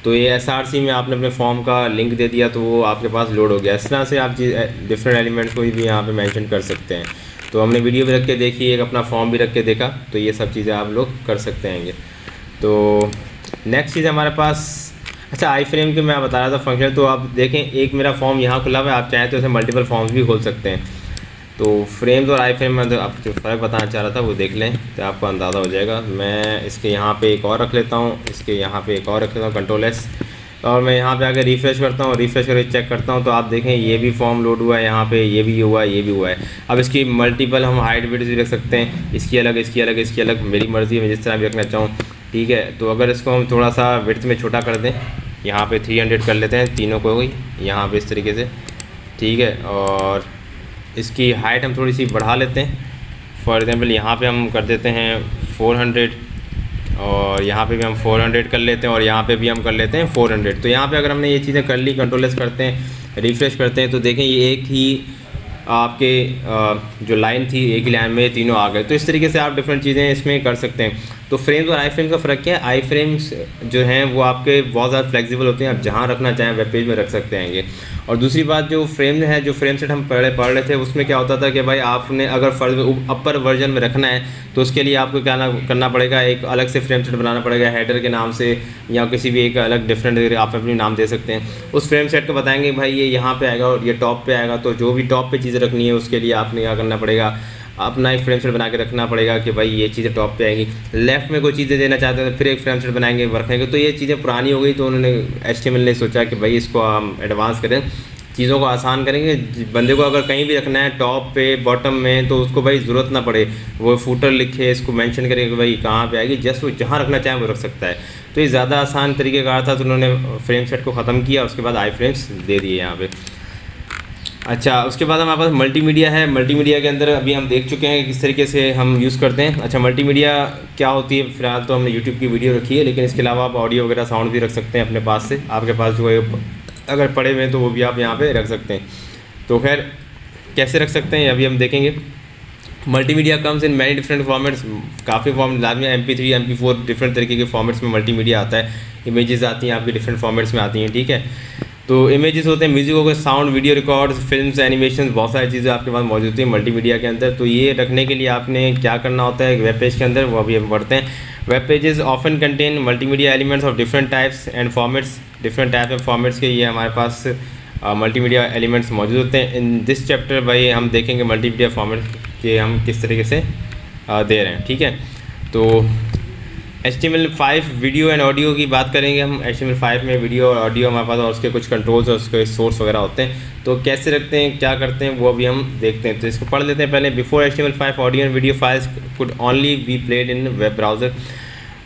तो ये SRC में आपने अपने फॉर्म का लिंक दे दिया तो वो आपके पास लोड हो गया। इस तरह से आप डिफरेंट एलिमेंट्स को भी यहाँ पे मेंशन कर सकते हैं। तो हमने वीडियो भी रख के देखी, एक अपना फॉर्म भी रख के देखा, तो ये सब चीज़ें आप लोग कर सकते हैं। तो नेक्स्ट चीज़ हमारे पास, अच्छा आई फ्रेम के मैं बता रहा था फंक्शन। तो आप देखें एक मेरा फॉर्म यहाँ खुला हुआ है, आप चाहें तो इसे मल्टीपल फॉर्म्स भी खोल सकते हैं। तो फ्रेम्स और आई फ्रेम में तो आपको फ़र्क बताना चाह रहा था वो देख लें तो आपको अंदाज़ा हो जाएगा। मैं इसके यहाँ पे एक और रख लेता हूँ, इसके यहाँ पे एक और रख लेता हूँ, Ctrl+S, और मैं यहाँ पे आकर रिफ़्रेश करता हूँ। रिफ़्रेश करके चेक करता हूँ तो आप देखें ये भी फॉर्म लोड हुआ है, यहाँ पे ये भी हुआ है, ये भी हुआ है। अब इसकी मल्टीपल हम हाइट विड्थ भी रख सकते हैं, इसकी अलग, इसकी अलग, इसकी अलग, मेरी मर्ज़ी में जिस तरह भी रखना चाहूँ, ठीक है। तो अगर इसको हम थोड़ा सा विड्थ में छोटा कर दें, यहाँ पे 300 कर लेते हैं तीनों को ही यहाँ पे इस तरीके से, ठीक है। और इसकी हाइट हम थोड़ी सी बढ़ा लेते हैं, फॉर एग्जांपल यहाँ पे हम कर देते हैं 400 और यहाँ पे भी हम 400 कर लेते हैं और यहाँ पे भी हम कर लेते हैं 400। तो यहाँ पे अगर हमने ये चीज़ें कर ली, Ctrl+S करते हैं, रिफ़्रेश करते हैं, तो देखें ये एक ही आपके जो लाइन थी एक ही लाइन में तीनों आ गए। तो इस तरीके से आप डिफरेंट चीज़ें इसमें कर सकते हैं। तो फ्रेम्स और आई फ्रेम का फ़र्क क्या है, आई फ्रेम्स जो हैं वो आपके बहुत ज़्यादा फ्लेक्सिबल होते हैं, आप जहाँ रखना चाहें वेब पेज में रख सकते हैं ये। और दूसरी बात, जो फ्रेम है, जो फ्रेम सेट हम पहले पढ़ रहे थे, उसमें क्या होता था कि भाई आपने अगर अपर वर्जन में रखना है तो उसके लिए आपको क्या करना पड़ेगा, एक अलग से फ्रेम सेट बनाना पड़ेगा हेडर के नाम से, या किसी भी एक अलग डिफरेंट आप अपनी नाम दे सकते हैं। उस फ्रेम सेट को बताएंगे भाई ये यहाँ पे आएगा और ये टॉप पे आएगा, तो जो भी टॉप पे चीज़ें रखनी है उसके लिए आपने क्या करना पड़ेगा, अपना एक फ्रेम सेट बना के रखना पड़ेगा कि भाई ये चीज़ें टॉप पे आएंगी। लेफ्ट में कोई चीज़ें देना चाहते हैं तो फिर एक फ्रेम सेट बनाएंगे रखेंगे। तो ये चीज़ें पुरानी हो गई, तो उन्होंने HTML ने सोचा कि भाई इसको हम एडवांस करें, चीज़ों को आसान करेंगे। बंदे को अगर कहीं भी रखना है टॉप पे बॉटम में, तो उसको भाई ज़रूरत ना पड़े वो फूटर लिखे, इसको मेंशन करे कि भाई कहाँ पे आएगी, जस्ट वो जहाँ रखना चाहे वो रख सकता है। तो ये ज़्यादा आसान तरीके का था, तो उन्होंने फ्रेम सेट को ख़त्म किया, उसके बाद आई फ्रेम्स दे दिए यहाँ पे। अच्छा, उसके बाद हमारे पास मल्टीमीडिया है। मल्टीमीडिया के अंदर अभी हम देख चुके हैं किस तरीके से हम यूज़ करते हैं। अच्छा, मल्टीमीडिया क्या होती है, फिलहाल तो हमने यूट्यूब की वीडियो रखी है, लेकिन इसके अलावा आप ऑडियो वगैरह साउंड भी रख सकते हैं अपने पास से। आपके पास जो है अगर पड़े हुए हैं तो वो भी आप यहाँ पे रख सकते हैं। तो खैर कैसे रख सकते हैं अभी हम देखेंगे। Multimedia comes in many different formats, काफ़ी फॉर्म लाजमी MP3 MP4 डिफरेंट तरीके के फॉर्मेट्स में मल्टीमीडिया आता है। इमेजेस आती हैं आपकी डिफरेंट फॉर्मेट्स में आती हैं, ठीक है। तो इमेजेस होते हैं, म्यूजिक हो गया, sound, video records, films, animation, बहुत सारी चीज़ें आपके पास मौजूद होती हैं मल्टीमीडिया के अंदर। तो ये रखने के लिए आपने क्या करना होता है वेब पेज के अंदर, वो अभी हम पढ़ते हैं। Web pages often contain multimedia elements of different types and formats, different type of formats के ये हमारे पास मल्टीमीडिया एलिमेंट्स मौजूद होते हैं। इन दिस चैप्टर भाई हम देखेंगे मल्टीमीडिया फॉर्मेट के हम किस तरीके से दे रहे हैं, ठीक है। तो HTML5 वीडियो एंड ऑडियो की बात करेंगे हम। HTML5 में वीडियो और ऑडियो हमारे पास और उसके कुछ कंट्रोल्स और उसके सोर्स वगैरह होते हैं, तो कैसे रखते हैं, क्या करते हैं, वो अभी हम देखते हैं। तो इसको पढ़ लेते हैं पहले। Before HTML5 audio and video files could only be played in web browser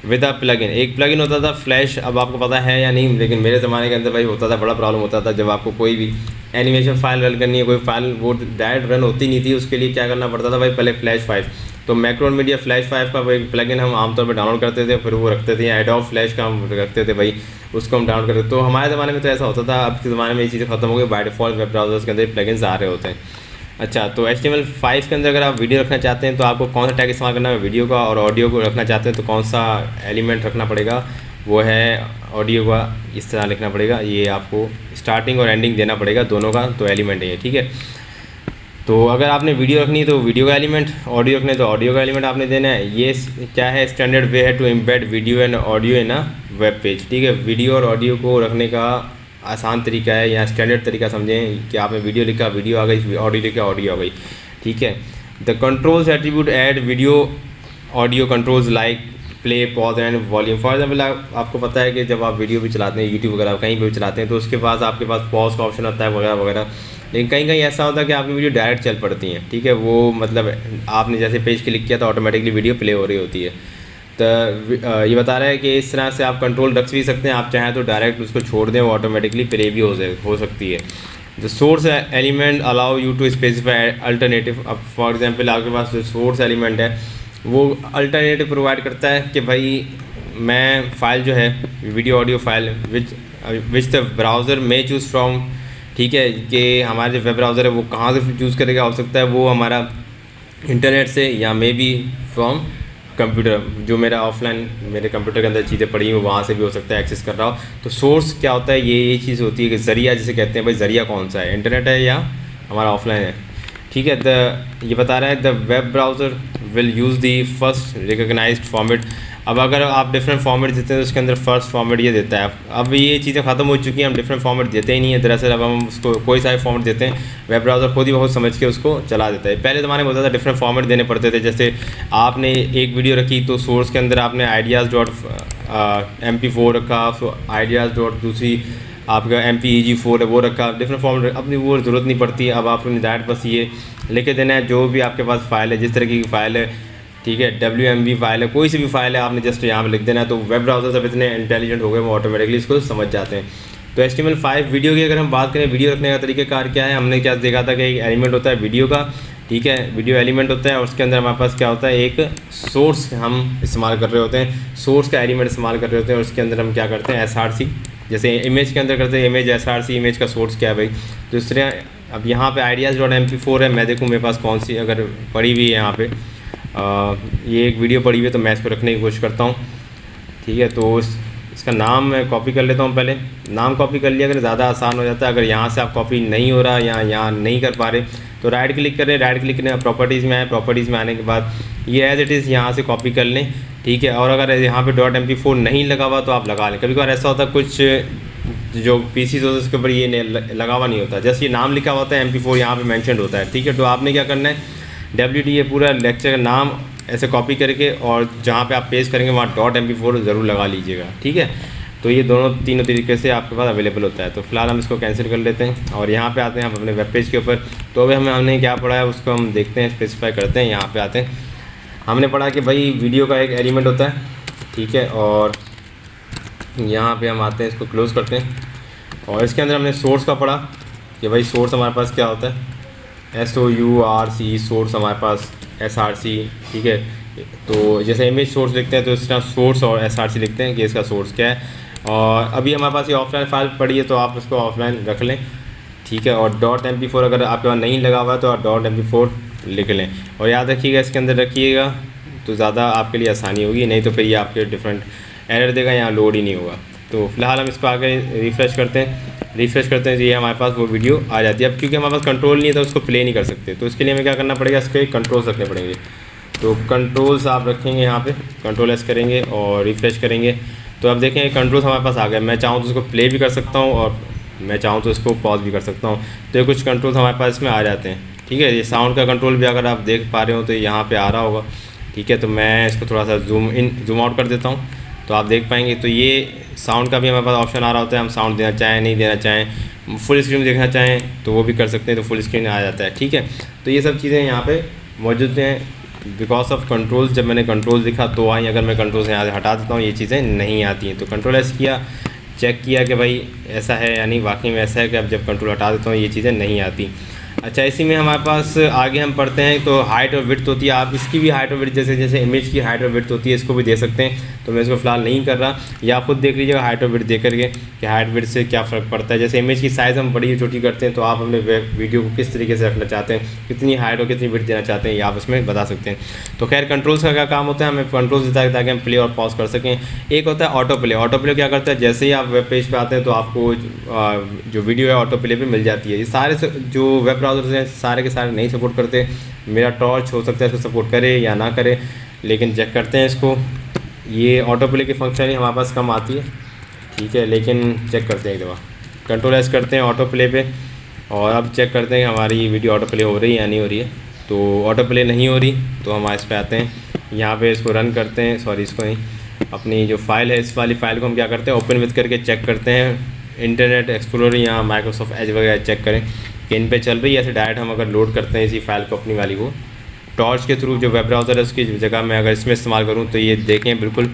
with a plugin. एक प्लगइन होता था फ्लैश, अब आपको पता है या नहीं, लेकिन मेरे ज़माने के अंदर भाई होता था, बड़ा प्रॉब्लम होता था। जब आपको कोई भी एनिमेशन फाइल रन करनी है, कोई फाइल वो डायरेक्ट रन होती नहीं थी, उसके लिए क्या करना पड़ता था भाई, पहले फ्लैश 5। तो मैक्रोन मीडिया फ्लैश 5 का वो एक प्लगइन हम आमतौर पर डाउनलोड करते थे, फिर वो रखते थे। एडोब फ्लैश का हम रखते थे भाई, उसको हम डाउनलोड करते थे। तो हमारे ज़माने में तो ऐसा होता था, अब के ज़माने में ये चीज़ें खत्म हो गई, बाय डिफ़ॉल्ट वेब ब्राउज़र्स के अंदर प्लगइन्स आ रहे होते हैं। अच्छा, तो HTML5 के अंदर अगर आप वीडियो रखना चाहते हैं तो आपको कौन सा टैग इस्तेमाल करना है वीडियो का, और ऑडियो को रखना चाहते हैं तो कौन सा एलिमेंट रखना पड़ेगा, वो है ऑडियो का। इस तरह लिखना पड़ेगा, ये आपको स्टार्टिंग और एंडिंग देना पड़ेगा दोनों का, तो एलिमेंट है ये, ठीक है। तो अगर आपने वीडियो रखनी है तो वीडियो का एलिमेंट, ऑडियो रखने तो ऑडियो का एलिमेंट आपने देना है। ये क्या है, स्टैंडर्ड वे है to embed video and audio in a web page, ठीक है। वीडियो और ऑडियो को रखने का आसान तरीका है, या स्टैंडर्ड तरीका समझें कि आपने वीडियो लिखा वीडियो आ गई, ऑडियो लिखा ऑडियो आ गई, ठीक है। The controls attribute add video audio controls like play, pause and volume. For example आपको पता है कि जब आप वीडियो भी चलाते हैं, यूट्यूब वगैरह कहीं पर भी चलाते हैं, तो उसके पास आपके पास पॉज का ऑप्शन आता है वगैरह वगैरह। लेकिन कहीं कहीं ऐसा होता है कि आपकी वीडियो डायरेक्ट चल पड़ती हैं, ठीक है। वो मतलब आपने जैसे पेज क्लिक किया तो ऑटोमेटिकली वीडियो प्ले हो रही होती है। तो ये बता रहा है कि इस तरह से आप कंट्रोल रख भी सकते हैं, आप चाहें तो डायरेक्ट उसको छोड़ दें, वो ऑटोमेटिकली प्ले भी हो सकती है। The source element allow you to specify alternative. अब फॉर एग्जांपल आपके पास जो सोर्स एलिमेंट है वो अल्टरनेटिव प्रोवाइड करता है कि भाई मैं फ़ाइल जो है video audio file which the browser में चूज़ फ्रॉम, ठीक है, कि हमारा जो वेब ब्राउज़र है वो कहाँ से चूज़ करेगा, हो सकता है वो हमारा इंटरनेट से, या मे बी फ्रॉम कंप्यूटर, जो मेरा ऑफलाइन मेरे कंप्यूटर के अंदर चीज़ें पड़ी हुई वहाँ से भी हो सकता है एक्सेस कर रहा हो। तो सोर्स क्या होता है, ये चीज़ होती है कि ज़रिया जिसे कहते हैं, भाई ज़रिया कौन सा है, इंटरनेट है या हमारा ऑफलाइन है, ठीक है। ये बता रहा है the web browser will use the first recognised format. अब अगर आप डिफरेंट फॉर्मेट देते हैं तो उसके अंदर फर्स्ट फॉर्मेट ये देता है। अब ये चीज़ें ख़त्म हो चुकी हैं, हम डिफरेंट फॉर्मेट देते ही नहीं है दरअसल। अब हम उसको कोई सा फॉर्मेट देते हैं, वेब ब्राउज़र खुद ही बहुत समझ के उसको चला देता है। पहले ज़माने में होता था डिफरेंट फॉर्मेट देने पड़ते थे, जैसे आपने एक वीडियो रखी तो सोर्स के अंदर आपने ideas.mp4 रखा, तो ideas. दूसरी आपका MPEG4 है वो रखा, डिफरेंट फॉर्मेट। अपनी वो ज़रूरत नहीं पड़ती, अब आपने डायरेक्ट बस ये लेके देना है जो भी आपके पास फाइल है, जिस तरह की फाइल है, ठीक है, WMV फाइल है, कोई सी भी फाइल है, आपने जस्ट यहाँ पे लिख देना है। तो वेब ब्राउज़र सब इतने इंटेलिजेंट हो गए, वो ऑटोमेटिकली इसको समझ जाते हैं। तो HTML5 वीडियो की अगर हम बात करें, वीडियो रखने का तरीक़ाकार क्या है, हमने क्या देखा था कि एक एलिमेंट होता है वीडियो का, ठीक है, वीडियो एलिमेंट होता है, और उसके अंदर हमारे पास क्या होता है, एक सोर्स हम इस्तेमाल कर रहे होते हैं, सोर्स का एलिमेंट इस्तेमाल कर रहे होते हैं, और उसके अंदर हम क्या करते हैं, SRC, जैसे इमेज के अंदर करते हैं, इमेज SRC, इमेज का सोर्स क्या है भाई। दूसरे अब यहाँ पे ideas.mp4 है, मैं देखूँ मेरे पास कौन सी अगर पड़ी हुई है यहाँ पे ये एक वीडियो पड़ी हुई है तो मैं इसको रखने की कोशिश करता हूँ। ठीक है, तो इसका नाम मैं कॉपी कर लेता हूँ। पहले नाम कॉपी कर लिया, अगर ज़्यादा आसान हो जाता है। अगर यहाँ से आप कॉपी नहीं हो रहा या यहाँ नहीं कर पा रहे तो राइट क्लिक करें, राइट क्लिक करने प्रॉपर्टीज़ में आए, प्रॉपर्टीज़ में आने के बाद ये एज इट इज़ यहाँ से कॉपी कर लें। ठीक है, और अगर यहाँ पे .mp4 नहीं लगा हुआ तो आप लगा लें। कभी कभार ऐसा होता है कुछ जो पीसीज होते हैं उसके ऊपर ये लगा हुआ नहीं होता, जैसे ये नाम लिखा होता है mp4 यहाँ पे मेंशन होता है। ठीक है, तो आपने क्या करना है WD ये पूरा लेक्चर का नाम ऐसे कॉपी करके और जहाँ पे आप पेस्ट करेंगे वहाँ .mp4 ज़रूर लगा लीजिएगा। तीनों तो ये तीनों तरीके से आपके पास अवेलेबल होता है। तो फिलहाल हम इसको कैंसिल कर लेते हैं और यहाँ पे आते हैं हम अपने वेब पेज के ऊपर। तो अभी हमने क्या पढ़ा है उसको हम देखते हैं, स्पेसिफाई करते हैं। यहाँ पे आते हैं, हमने पढ़ा कि भाई वीडियो का एक एलिमेंट होता है। ठीक है, और यहाँ पे हम आते हैं, इसको क्लोज़ करते हैं और इसके अंदर हमने सोर्स का पढ़ा कि भाई सोर्स हमारे पास क्या होता है, SOURC सोर्स हमारे पास SRC। ठीक है, तो जैसे इमेज सोर्स लिखते हैं तो इस तरह सोर्स और SRC लिखते हैं कि इसका सोर्स क्या है। और अभी हमारे पास ये ऑफलाइन फाइल पड़ी है तो आप इसको ऑफलाइन रख लें। ठीक है, और .mp4 अगर आपके पास नहीं लगा हुआ है तो आप .mp4 लिख लें और याद रखिएगा इसके अंदर रखिएगा तो ज़्यादा आपके लिए आसानी होगी, नहीं तो फिर ये आपके डिफरेंट एरर देगा, यहाँ लोड ही नहीं होगा। तो फिलहाल हम इसको आगे रिफ़्रेश करते हैं तो ये हमारे पास वो वीडियो आ जाती है। अब क्योंकि हमारे पास कंट्रोल नहीं है तो उसको प्ले नहीं कर सकते, तो इसके लिए हमें क्या करना पड़ेगा, इसके कंट्रोल्स रखने पड़ेंगे। तो कंट्रोल्स आप रखेंगे यहाँ पे, कंट्रोल एस करेंगे और रिफ़्रेश करेंगे तो अब देखेंगे कंट्रोल्स हमारे पास आ गए। मैं चाहूँ तो इसको प्ले भी कर सकता हूँ और मैं चाहूँ तो इसको पॉज भी कर सकता हूँ। तो ये कुछ कंट्रोल्स हमारे पास इसमें आ जाते हैं। ठीक है, ये साउंड का कंट्रोल भी अगर आप देख पा रहे हो तो यहाँ पर आ रहा होगा। ठीक है, तो मैं इसको थोड़ा सा जूम आउट कर देता हूँ तो आप देख पाएंगे। तो ये साउंड का भी हमारे पास ऑप्शन आ रहा होता है, हम साउंड देना चाहें नहीं देना चाहें, फुल स्क्रीन देखना चाहें तो वो भी कर सकते हैं, तो फुल स्क्रीन आ जाता है। ठीक है, तो ये सब चीज़ें यहाँ पे मौजूद हैं बिकॉज ऑफ कंट्रोल्स। जब मैंने कंट्रोल्स लिखा तो आई, अगर मैं कंट्रोल्स यहाँ से हटा देता हूँ ये चीज़ें नहीं आती हैं। तो कंट्रोल एस किया, चेक किया कि भाई ऐसा है यानी वाकई में ऐसा है कि अब जब कंट्रोल हटा देता हूँ ये चीज़ें नहीं आती। अच्छा, इसी में हमारे पास आगे हम पढ़ते हैं तो हाइट और विड्थ होती है। आप इसकी भी हाइट और विड्थ जैसे इमेज की हाइट और विड्थ होती है इसको भी दे सकते हैं, तो मैं इसको फिलहाल नहीं कर रहा। या आप खुद देख लीजिएगा हाइट और विड्थ देख करके कि हाइट विड्थ से क्या फ़र्क पड़ता है। जैसे इमेज की साइज़ हम बड़ी छोटी करते हैं तो आप अपने वीडियो को किस तरीके से रखना चाहते हैं, कितनी हाइट और कितनी विड्थ देना चाहते हैं ये आप इसमें बता सकते हैं। तो खैर कंट्रोल्स का क्या काम होता है, हमें कंट्रोल्स देता है ताकि हम प्ले और पॉज कर सकें। एक होता है ऑटो प्ले। ऑटो प्ले क्या करता है, जैसे ही आप वेब पेज पे आते हैं तो आपको जो वीडियो है ऑटो प्ले पे मिल जाती है। ये सारे जो वेब ब्राउज़र्स हैं सारे के सारे नहीं सपोर्ट करते। मेरा टॉर्च हो सकता है इसको सपोर्ट करे या ना करे, लेकिन चेक करते हैं इसको। ये ऑटो प्ले की फंक्शनलिटी हमारे पास कम आती है। ठीक है, लेकिन चेक करते हैं एक दफ़ा, कंट्रोल एस करते हैं ऑटो प्ले पे और अब चेक करते हैं कि हमारी वीडियो ऑटो प्ले हो रही है या नहीं हो रही है। तो ऑटो प्ले नहीं हो रही तो हम इस पर आते हैं, यहाँ पे इसको रन करते हैं, सॉरी इसको नहीं, अपनी जो फाइल है इस वाली फ़ाइल को हम क्या करते हैं ओपन विथ करके चेक करते हैं। इंटरनेट एक्सप्लोरर या माइक्रोसॉफ्ट एज वगैरह चेक करें कि इन पे चल रही है। ऐसे डायरेक्ट हम अगर लोड करते हैं इसी फाइल को अपनी वाली को टॉर्च के थ्रू, जो वेब ब्राउज़र है उसकी जगह मैं अगर इसमें इस्तेमाल करूँ तो ये देखें बिल्कुल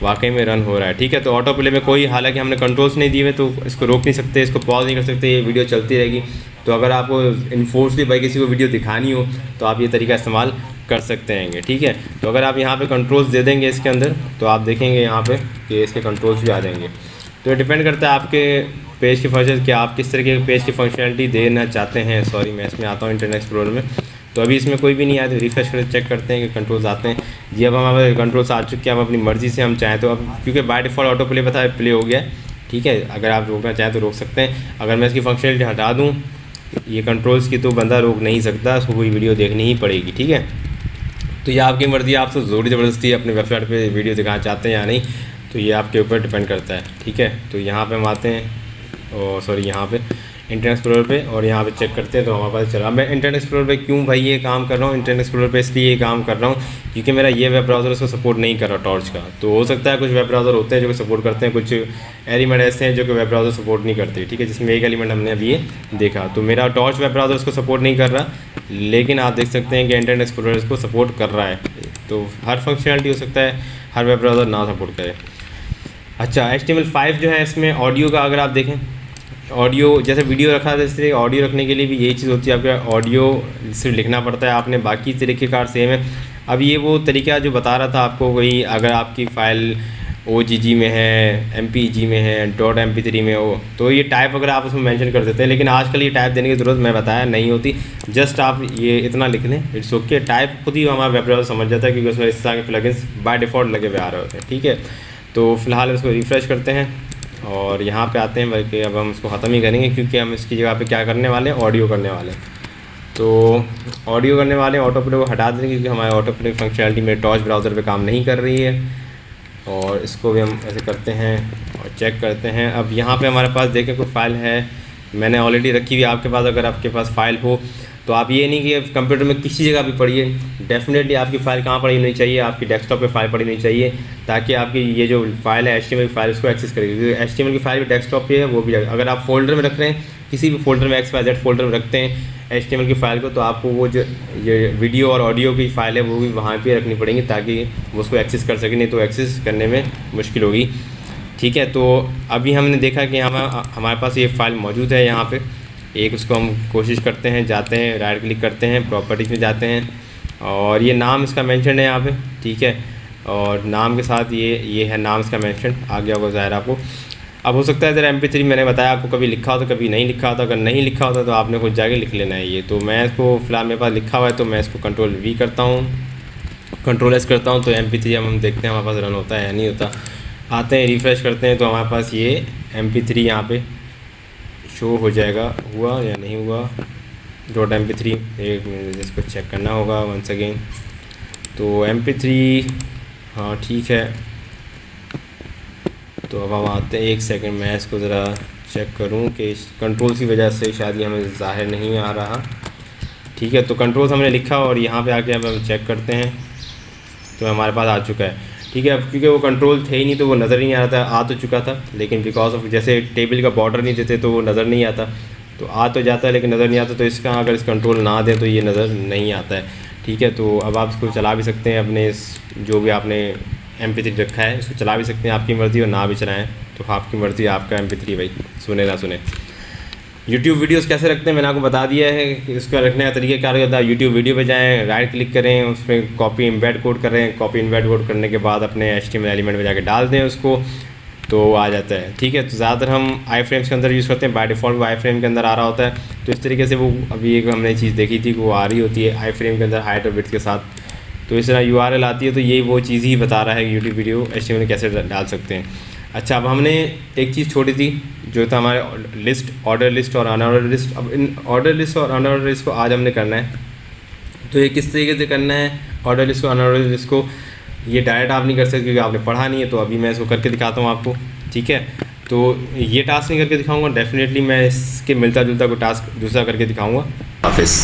वाकई में रन हो रहा है। ठीक है, तो ऑटो प्ले में कोई, हालांकि हमने कंट्रोल्स नहीं दिए हुए तो इसको रोक नहीं सकते, इसको पॉज नहीं कर सकते, ये वीडियो चलती रहेगी। तो अगर आपको इन्फोर्सली भाई किसी को वीडियो दिखानी हो तो आप ये तरीका इस्तेमाल कर सकते हैं। ठीक है, तो अगर आप यहाँ पे कंट्रोल्स दे देंगे इसके अंदर तो आप देखेंगे यहाँ पे कि इसके कंट्रोल्स भी आ जाएंगे। तो डिपेंड करता है आपके पेज की फंक्शन कि आप किस तरीके के पेज की फंक्शनलिटी देना चाहते हैं। सॉरी, मैं इसमें आता हूँ इंटरनेट एक्सप्लोरर में, तो अभी इसमें कोई भी नहीं आया तो रिफ्रेश करके चेक करते हैं कि कंट्रोल्स आते हैं जी। अब हमारे कंट्रोल्स आ चुके हैं, अब अपनी मर्ज़ी से हम चाहें तो, अब क्योंकि बाय डिफ़ॉल्ट ऑटो प्ले पता है प्ले हो गया है। ठीक है, अगर आप रोकना चाहें तो रोक सकते हैं। अगर मैं इसकी फंक्शनलिटी हटा दूँ ये कंट्रोल्स की तो बंदा रोक नहीं सकता, उसको कोई वीडियो देखनी ही पड़ेगी। ठीक है, तो ये आपकी मर्ज़ी, आप तो ज़ोरी ज़बरदस्ती अपने वेबसाइट पर वीडियो दिखाना चाहते हैं या नहीं, तो ये आपके ऊपर डिपेंड करता है। ठीक है, तो यहाँ पे हम आते हैं और सॉरी यहाँ पे इंटरनेट एक्सप्लोरर पे और यहाँ पे चेक करते हैं तो हमारे पास चला। मैं इंटरनेट एक्सप्लोरर पे क्यों भाई ये काम कर रहा हूँ, इंटरनेट एक्सप्लोरर पे इसलिए ये काम कर रहा हूँ क्योंकि मेरा ये वेब ब्राउज़र उसको सपोर्ट नहीं कर रहा टॉर्च का। तो हो सकता है कुछ वेब ब्राउज़र होते हैं जो सपोर्ट करते हैं, कुछ एलिमेंट ऐसे हैं जो कि वेब ब्राउज़र सपोर्ट नहीं करते। ठीक है, जिसमें एक एलिमेंट हमने अभी ये देखा, तो मेरा टॉर्च वेब ब्राउज़र उसको सपोर्ट नहीं कर रहा, लेकिन आप देख सकते हैं कि इंटरनेट एक्सप्लोरर इसको सपोर्ट कर रहा है। तो हर फंक्शनलिटी हो सकता है हर वेब ब्राउज़र ना सपोर्ट करे। अच्छा, HTML5 जो है इसमें ऑडियो का अगर आप देखें, ऑडियो जैसे वीडियो रखा था इसलिए ऑडियो रखने के लिए भी यही चीज़ होती है, आपका ऑडियो सिर्फ लिखना पड़ता है आपने, बाकी तरीक़ेकार सेम है। अब ये वो तरीका जो बता रहा था आपको, वही अगर आपकी फ़ाइल OGG में है, MPG में है, .mp3 में हो, तो ये टाइप वगैरह आप उसमें मेंशन कर देते हैं। लेकिन आजकल ये टाइप देने की ज़रूरत मैं बताया नहीं होती, जस्ट आप ये इतना लिख लें, इट्स ओके। टाइप खुद ही हमारा वेब ब्राउज़र समझ जाता है क्योंकि उसमें इस तरह के प्लगइन्स बाय डिफ़ॉल्ट लगे हुए आ रहे होते हैं, ठीक है। तो फिलहाल इसको रिफ़्रेश करते हैं और यहाँ पे आते हैं, बल्कि अब हम इसको ख़त्म ही करेंगे क्योंकि हम इसकी जगह पे क्या करने वाले हैं, ऑडियो करने वाले हैं। तो ऑडियो करने वाले हैं, ऑटो प्ले को हटा देंगे क्योंकि हमारे ऑटो प्ले फंक्शनलिटी मेरे टॉर्च ब्राउज़र पे काम नहीं कर रही है। और इसको भी हम ऐसे करते हैं और चेक करते हैं। अब यहाँ पे हमारे पास देखें कोई फ़ाइल है, मैंने ऑलरेडी रखी हुई। आपके पास अगर आपके पास फ़ाइल हो तो आप ये नहीं कि कंप्यूटर में किसी जगह भी पढ़िए, डेफिनेटली आपकी फ़ाइल कहाँ पड़ी होनी चाहिए, आपकी डेस्कटॉप पे फ़ाइल पड़ी होनी चाहिए, ताकि आपकी ये जो फाइल है HTML की फ़ाइल उसको एक्सेस करेगी। क्योंकि HTML की फ़ाइल भी डेस्कटॉप पे है, वो भी अगर आप फोल्डर में रख रहे हैं, किसी भी फोल्डर में XYZ फोल्डर में रखते हैं HTML की फ़ाइल को, तो आपको वो जो ये वीडियो और ऑडियो की फ़ाइल है वो भी वहाँ पे रखनी पड़ेंगी ताकि वो उसको एक्सेस कर सके, नहीं तो एक्सेस करने में मुश्किल होगी, ठीक है। तो अभी हमने देखा कि हमारे पास ये फ़ाइल मौजूद है यहाँ पे। एक उसको हम कोशिश करते हैं, जाते हैं, राइट क्लिक करते हैं, प्रॉपर्टीज़ में जाते हैं और ये नाम इसका मेंशन है यहाँ पे, ठीक है। और नाम के साथ ये है नाम इसका मेंशन आ गया होगा ज़ाहिर आपको। अब हो सकता है इधर MP3 मैंने बताया आपको कभी लिखा होता, कभी नहीं लिखा होता। अगर नहीं लिखा होता तो आपने खुद जाके लिख लेना है ये। तो मैं इसको फ़िलहाल मेरे पास लिखा हुआ है तो मैं इसको Ctrl+V करता हूँ, Ctrl+S करता हूँ, तो MP3 हम देखते हैं हमारे पास रन होता है या नहीं होता। आते हैं, रिफ़्रेश करते हैं तो हमारे पास ये MP3 यहाँ पे शो हो जाएगा, हुआ या नहीं हुआ। .mp3 एक मिनट इसको चेक करना होगा वंस अगेन। तो MP3 हाँ ठीक है। तो अब हम आते हैं, एक सेकंड मैं इसको ज़रा चेक करूं कि कंट्रोल की वजह से शायद ये हमें ज़ाहिर नहीं आ रहा, ठीक है। तो कंट्रोल्स हमने लिखा और यहाँ पे आके अब हम चेक करते हैं तो हमारे पास आ चुका है, ठीक है। अब क्योंकि वो कंट्रोल थे ही नहीं तो वो नज़र ही नहीं आ रहा था, आ तो चुका था लेकिन बिकॉज ऑफ जैसे टेबल का बॉर्डर नहीं देते तो वो नज़र नहीं आता, तो आ तो जाता है लेकिन नज़र नहीं आता। तो इसका अगर इस कंट्रोल ना दें तो ये नज़र नहीं आता है, ठीक है। तो अब आप इसको चला भी सकते हैं, अपने इस जो भी आपने MP3 रखा है इसको चला भी सकते हैं, आपकी मर्ज़ी, और ना भी चलाएँ तो आपकी मर्ज़ी, आपका MP3 भाई, सुने ना सुने। यूट्यूब वीडियोस कैसे रखते हैं मैंने आपको बता दिया है कि इसका रखने का तरीका क्या होता है। यूट्यूब वीडियो पे जाएं, राइट क्लिक करें, उसमें कॉपी इम्बेड कोड करें, कॉपी इम्बेड कोड करने के बाद अपने HTML एलिमेंट में जाके डाल दें उसको, तो आ जाता है, ठीक है। तो ज़्यादातर हम आई फ्रेम्स के अंदर यूज़ करते हैं, बाय डिफ़ॉल्ट वो आई फ्रेम के अंदर आ रहा होता है। तो इस तरीके से वो अभी एक हमने चीज़ देखी थी कि वो आ रही होती है आई फ्रेम के अंदर हाइट और विड्थ के साथ। तो इस तरह URL आती है, तो यही वो चीज़ ही बता रहा है कि यूट्यूब वीडियो HTML कैसे डाल सकते हैं। अच्छा, अब हमने एक चीज़ छोड़ी थी जो था हमारे लिस्ट, ऑर्डर लिस्ट और अनऑर्डर लिस्ट। अब इन ऑर्डर लिस्ट और अनऑर्डर लिस्ट को आज हमने करना है। तो ये किस तरीके से करना है ऑर्डर लिस्ट को अनऑर्डर लिस्ट को, ये डायरेक्ट आप नहीं कर सकते क्योंकि आपने पढ़ा नहीं है। तो अभी मैं इसको करके दिखाता हूँ आपको, ठीक है। तो ये टास्क नहीं करके दिखाऊंगा, डेफिनेटली मैं इसके मिलता जुलता कोई टास्क दूसरा करके दिखाऊंगा। हाफिज़।